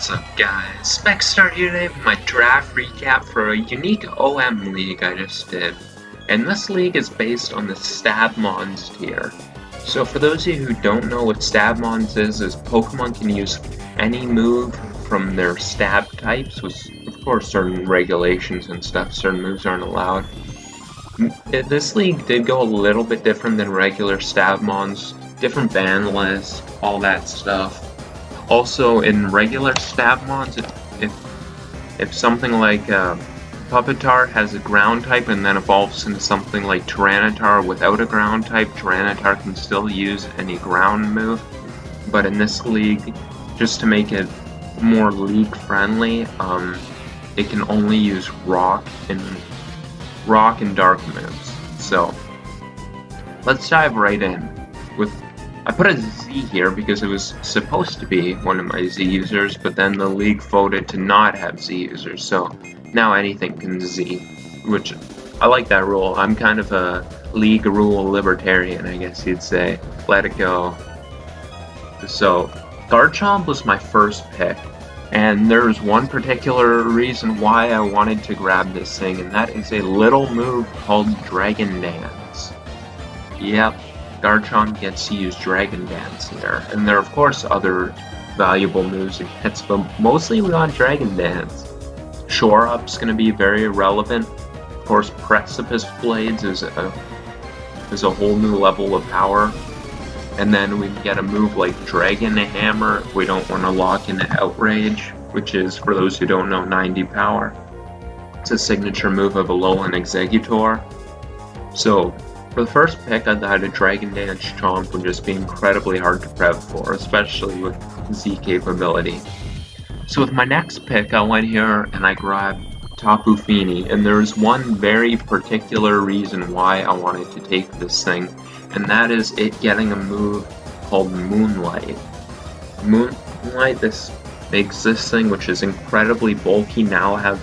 What's up guys, Specstar here today with my draft recap for a unique OM league I just did. And this league is based on the STABmons tier. So for those of you who don't know what STABmons is Pokemon can use any move from their stab types, with of course certain regulations and stuff, certain moves aren't allowed. This league did go a little bit different than regular STABmons, different ban list, all that stuff. Also, in regular STABmons, if something like Pupitar has a ground type and then evolves into something like Tyranitar without a ground type, Tyranitar can still use any ground move. But in this league, just to make it more league friendly, it can only use rock and dark moves. So let's dive right in. I put a Z here because it was supposed to be one of my Z users, but then the league voted to not have Z users, so now anything can Z, which I like that rule. I'm kind of a league rule libertarian, I guess you'd say. Let it go. So Garchomp was my first pick, and there's one particular reason why I wanted to grab this thing, and that is a little move called Dragon Dance. Yep. Garchomp gets to use Dragon Dance here, and there are of course other valuable moves it gets, but mostly we want Dragon Dance. Shore Up's going to be very relevant. Of course, Precipice Blades is a whole new level of power, and then we get a move like Dragon Hammer if we don't want to lock in Outrage, which is, for those who don't know, 90 power. It's a signature move of Alolan Exeggutor. So for the first pick, I thought a Dragon Dance Chomp would just be incredibly hard to prep for, especially with Z capability. So with my next pick, I went here and I grabbed Tapu Finished, and there's one very particular reason why I wanted to take this thing, and that is it getting a move called Moonlight. Moonlight makes this thing, which is incredibly bulky, now have,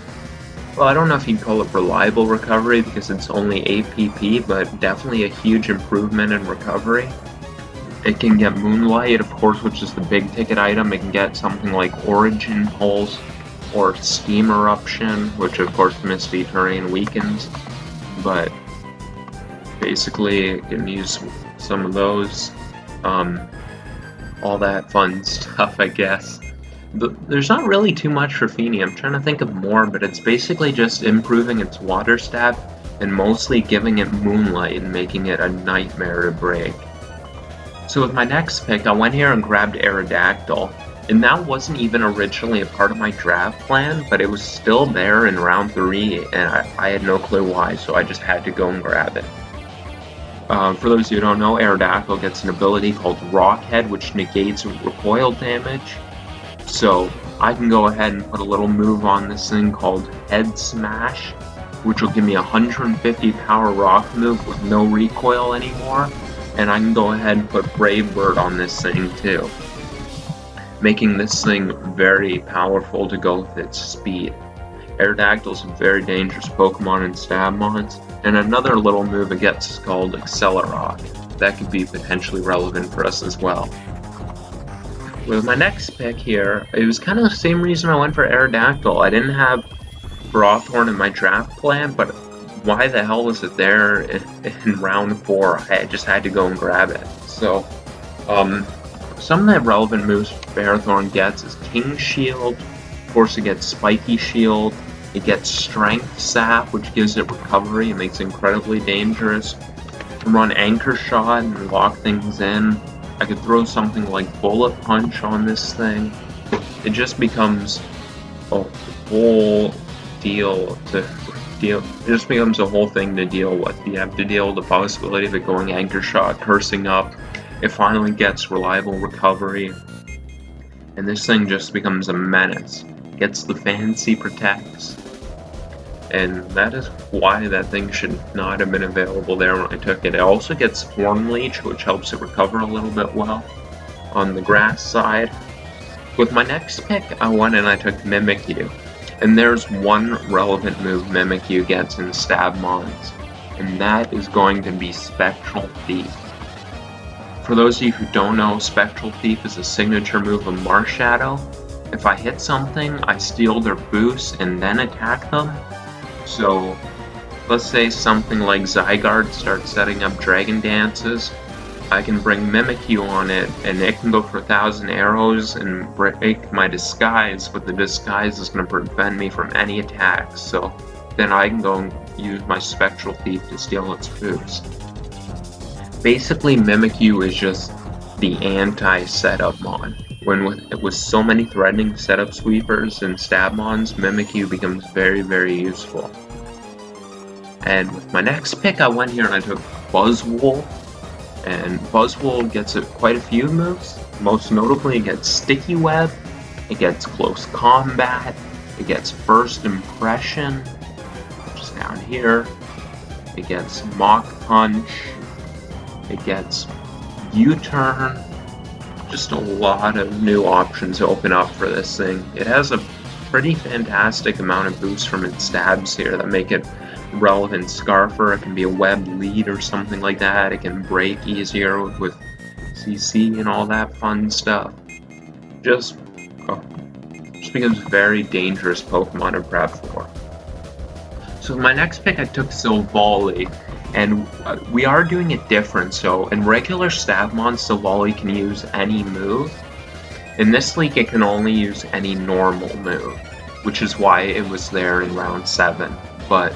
well, I don't know if you'd call it reliable recovery because it's only APP, but definitely a huge improvement in recovery. It can get Moonlight, of course, which is the big ticket item. It can get something like Origin Pulse or Steam Eruption, which of course Misty Terrain weakens, but basically it can use some of those, all that fun stuff, I guess. There's not really too much for Finished. I'm trying to think of more, but it's basically just improving its water stab and mostly giving it Moonlight and making it a nightmare to break. So with my next pick, I went here and grabbed Aerodactyl, and that wasn't even originally a part of my draft plan, but it was still there in round 3, and I had no clue why, so I just had to go and grab it. For those who don't know, Aerodactyl gets an ability called Rock Head, which negates recoil damage. So I can go ahead and put a little move on this thing called Head Smash, which will give me a 150 power rock move with no recoil anymore, and I can go ahead and put Brave Bird on this thing too, making this thing very powerful to go with its speed. Aerodactyl is a very dangerous Pokemon in STABmons, and another little move it gets is called Accelerock. That could be potentially relevant for us as well. With my next pick here, it was kind of the same reason I went for Aerodactyl. I didn't have Brothorn in my draft plan, but why the hell was it there in round 4? I just had to go and grab it. So, some of the relevant moves Brothorn gets is King Shield. Of course, it gets Spiky Shield. It gets Strength Sap, which gives it recovery and makes it incredibly dangerous. You can run Anchor Shot and lock things in. I could throw something like Bullet Punch on this thing. It just becomes a whole deal to deal. It just becomes a whole thing to deal with. You have to deal with the possibility of it going Anchor Shot, cursing up. It finally gets reliable recovery, and this thing just becomes a menace. Gets the Fancy Protects, and that is why that thing should not have been available there when I took it. It also gets Horn Leech, which helps it recover a little bit well on the grass side. With my next pick, I went and I took Mimikyu. And there's one relevant move Mimikyu gets in STABmons, and that is going to be Spectral Thief. For those of you who don't know, Spectral Thief is a signature move of Marshadow, if I hit something, I steal their boost and then attack them. So let's say something like Zygarde starts setting up Dragon Dances. I can bring Mimikyu on it, and it can go for 1,000 arrows and break my disguise, but the disguise is going to prevent me from any attacks, so then I can go and use my Spectral Thief to steal its boost. Basically, Mimikyu is just the anti-setup mon. When with so many threatening setup sweepers and STABmons, Mimikyu becomes very, very useful. And with my next pick, I went here and I took Buzzwole. And Buzzwole gets quite a few moves. Most notably, it gets Sticky Web, it gets Close Combat, it gets First Impression, which is down here, it gets Mach Punch, it gets U-Turn. Just a lot of new options open up for this thing. It has a pretty fantastic amount of boosts from its stabs here that make it relevant. Scarfer, it can be a web lead or something like that. It can break easier with CC and all that fun stuff. Just becomes a very dangerous Pokemon to prep for. So my next pick, I took Silvally, and we are doing it different. So in regular STABmons, Silvally can use any move. In this league, it can only use any normal move, which is why it was there in round 7. But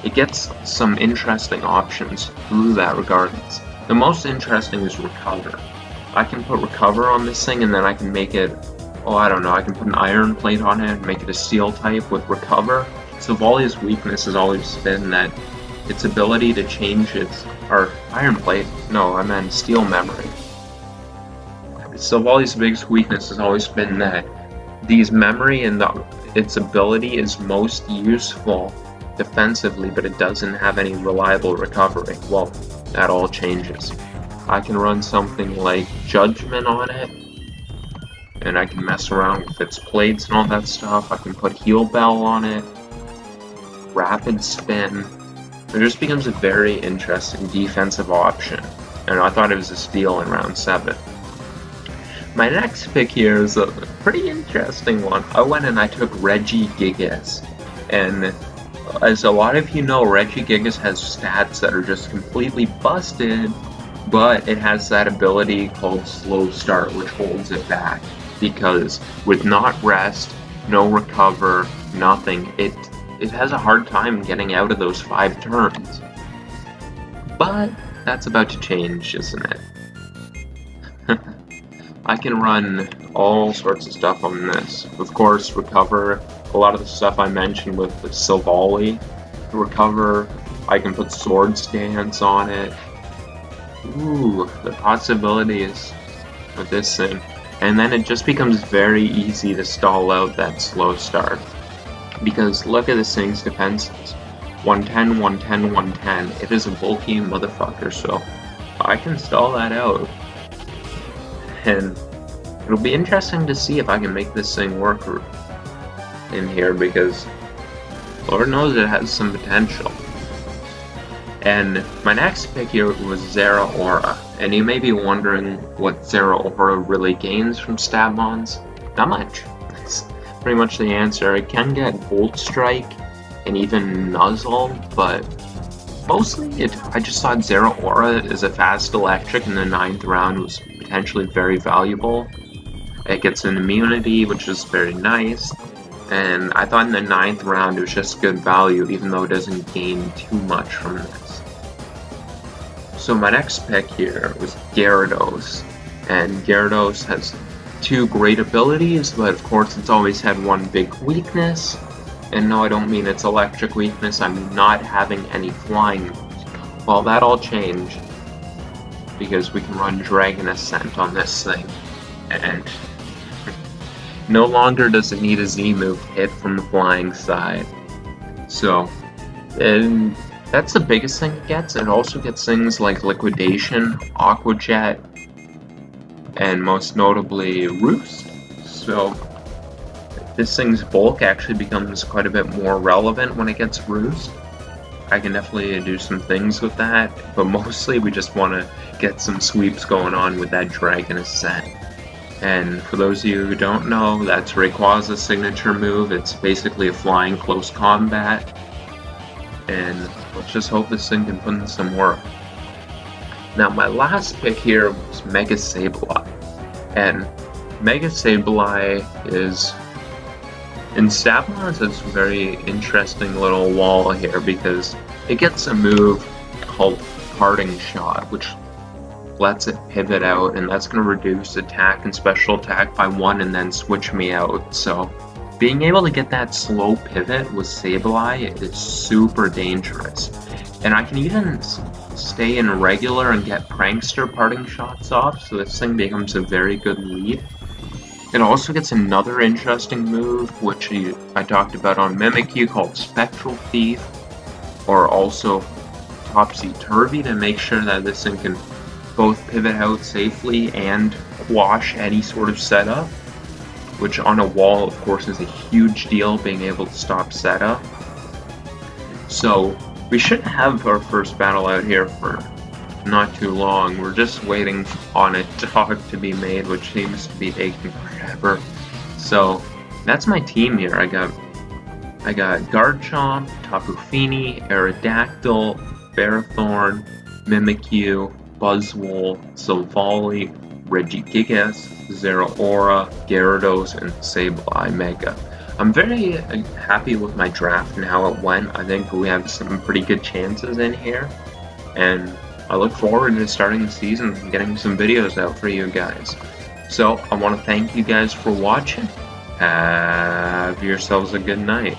it gets some interesting options through that regardless. The most interesting is Recover. I can put Recover on this thing, and then I can make it, I don't know, I can put an Iron Plate on it and make it a Steel type with Recover. Silvally's weakness has always been that its ability to change or Iron Plate, no, I meant Steel Memory. Silvally's biggest weakness has always been that these memory and its ability is most useful defensively, but it doesn't have any reliable recovery. Well, that all changes. I can run something like Judgment on it, and I can mess around with its plates and all that stuff. I can put Heal Bell on it, Rapid Spin. It just becomes a very interesting defensive option, and I thought it was a steal in round 7. My next pick here is a pretty interesting one. I went and I took Regigigas, and as a lot of you know, Regigigas has stats that are just completely busted, but it has that ability called Slow Start, which holds it back, because with not rest, no recover, nothing, it has a hard time getting out of those 5 turns. But that's about to change, isn't it? I can run all sorts of stuff on this. Of course, Recover, a lot of the stuff I mentioned with Silvally. Recover, I can put Swords Dance on it. Ooh, the possibilities with this thing. And then it just becomes very easy to stall out that Slow Start. Because look at this thing's defenses. 110, 110, 110. It is a bulky motherfucker, so I can stall that out. And it'll be interesting to see if I can make this thing work in here, because Lord knows it has some potential. And my next pick here was Zeraora, and you may be wondering what Zeraora really gains from STABmons. Not much. That's pretty much the answer. It can get Volt Strike and even Nuzzle, but mostly I just thought Zeraora as a fast electric in the 9th round was potentially very valuable. It gets an immunity, which is very nice, and I thought in the 9th round it was just good value, even though it doesn't gain too much from this. So my next pick here was Gyarados, and Gyarados has 2 great abilities, but of course it's always had one big weakness. And no, I don't mean its electric weakness, I mean not having any flying moves. Well, that all changed, because we can run Dragon Ascent on this thing, and no longer does it need a Z move to hit from the flying side. So, and that's the biggest thing it gets. It also gets things like Liquidation, Aqua Jet, and most notably Roost. So this thing's bulk actually becomes quite a bit more relevant when it gets Roost. I can definitely do some things with that, but mostly we just want to get some sweeps going on with that Dragon Ascent. And for those of you who don't know, that's Rayquaza's signature move. It's basically a flying close combat. And let's just hope this thing can put in some work. Now my last pick here was Mega Sableye. And Mega Sableye is, in STABmons, it's a very interesting little wall here because it gets a move called Parting Shot, which lets it pivot out, and that's going to reduce attack and special attack by 1 and then switch me out. So being able to get that slow pivot with Sableye is super dangerous. And I can even stay in regular and get Prankster Parting Shots off, so this thing becomes a very good lead. It also gets another interesting move, which I talked about on Mimikyu, called Spectral Thief, or also Topsy-Turvy, to make sure that this thing can both pivot out safely and quash any sort of setup, which on a wall, of course, is a huge deal, being able to stop setup. So we should have our first battle out here for not too long. We're just waiting on a dog to be made, which seems to be taking forever. So that's my team here. I got Garchomp, Tapu Finished, Aerodactyl, Ferrothorn, Mimikyu, Buzzwole, Silvally, Regigigas, Zeraora, Gyarados, and Sableye Mega. I'm very happy with my draft and how it went. I think we have some pretty good chances in here, and I look forward to starting the season and getting some videos out for you guys. So I want to thank you guys for watching. Have yourselves a good night.